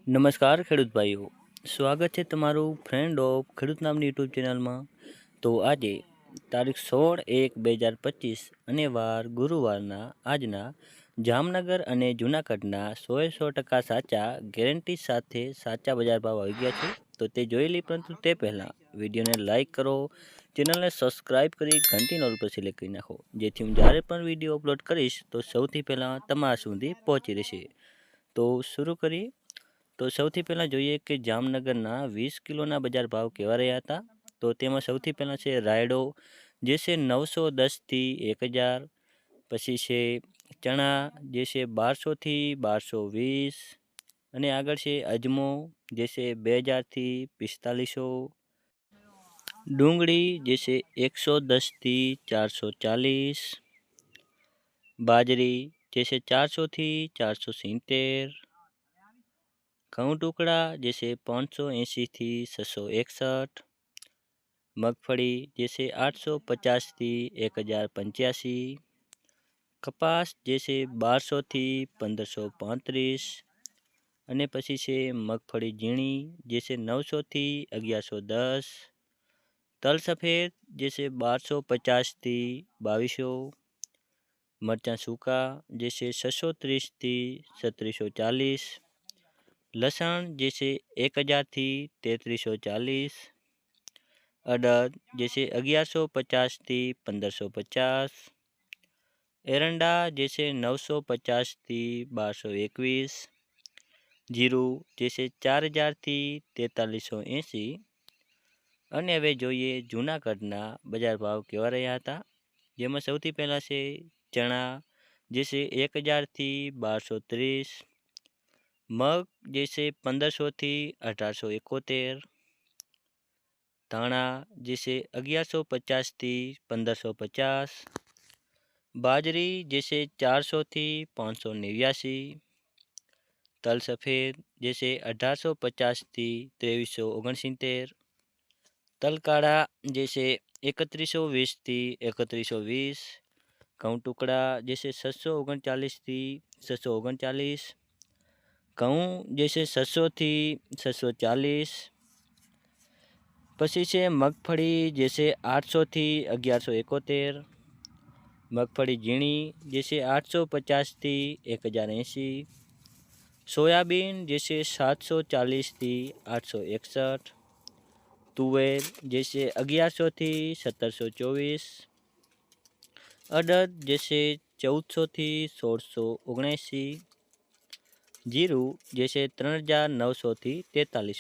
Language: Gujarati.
નમસ્કાર ખેડૂત ભાઈઓ, સ્વાગત છે તમારું ફ્રેન્ડ ઓફ ખેડૂત નામની યુટ્યુબ ચેનલમાં. તો આજે તારીખ 16/1/2025 અને વાર ગુરુવારના આજના જામનગર અને જૂનાગઢના 100% સાચા ગેરંટી સાથે સાચા બજાર ભાવ આવી ગયા છે. તો તે જોઈ લઈ, પરંતુ તે પહેલાં વિડીયોને લાઇક કરો, ચેનલને સબસ્ક્રાઈબ કરી ઘંટી નોલ પર સિલેક્ટ કરી નાખો, જેથી હું જ્યારે પણ વિડીયો અપલોડ કરીશ તો સૌથી પહેલાં તમારા સુધી પહોંચી રહેશે. તો શરૂ કરીએ. તો સૌથી પહેલાં જોઈએ કે જામનગરના 20 કિલોના બજાર ભાવ કેવા રહ્યા હતા. તો તેમાં સૌથી પહેલાં છે રાયડો, જે છે 910થી 1000. પછી છે ચણા, જે છે 1200થી 1220. અને આગળ છે અજમો, જે છે 2000થી 4500. ડુંગળી, જે છે 110થી 440. બાજરી, જે છે 400થી 470. ઘઉં ટુકડા, જે છે 580થી 661. મગફળી, જે છે 850થી 1085. કપાસ, જે છે 1200થી 1535. અને પછી છે મગફળી ઝીણી, જે છે 900થી 1110. તલ સફેદ, જે છે 1250થી 2200. મરચાં સૂકા, જે છે 630થી 3740. લસણ, જે છે 1000થી 3340. અડદ, જે છે 1150થી 1550. એરંડા, જે છે 950થી 1221. જીરું, જે છે 4000થી 4380. અને હવે જોઈએ જૂનાગઢના બજાર ભાવ કેવા રહ્યા હતા. જેમાં સૌથી પહેલાં છે ચણા, જે છે 1000થી 1230. મગ, જે છે 1500થી 1871. ધાણા, જે છે 1150થી 1550. બાજરી, જે છે 400થી 589. તલ સફેદ, જે છે 1850થી 2369. તલ કાળા, જે છે 3120થી 3120. ઘઉં ટુકડા, જે છે 639થી 639. ઘઉં, જે છે 600થી 640. પછી છે મગફળી, જે છે 800થી 1171. મગફળી ઝીણી, જે છે 850થી 1080. સોયાબીન, જે છે 740થી 861. તુવેર, જે છે 1100થી 1724. અડદ, જે છે 1400થી 1679. જીરું, જે છે 3900થી 4300.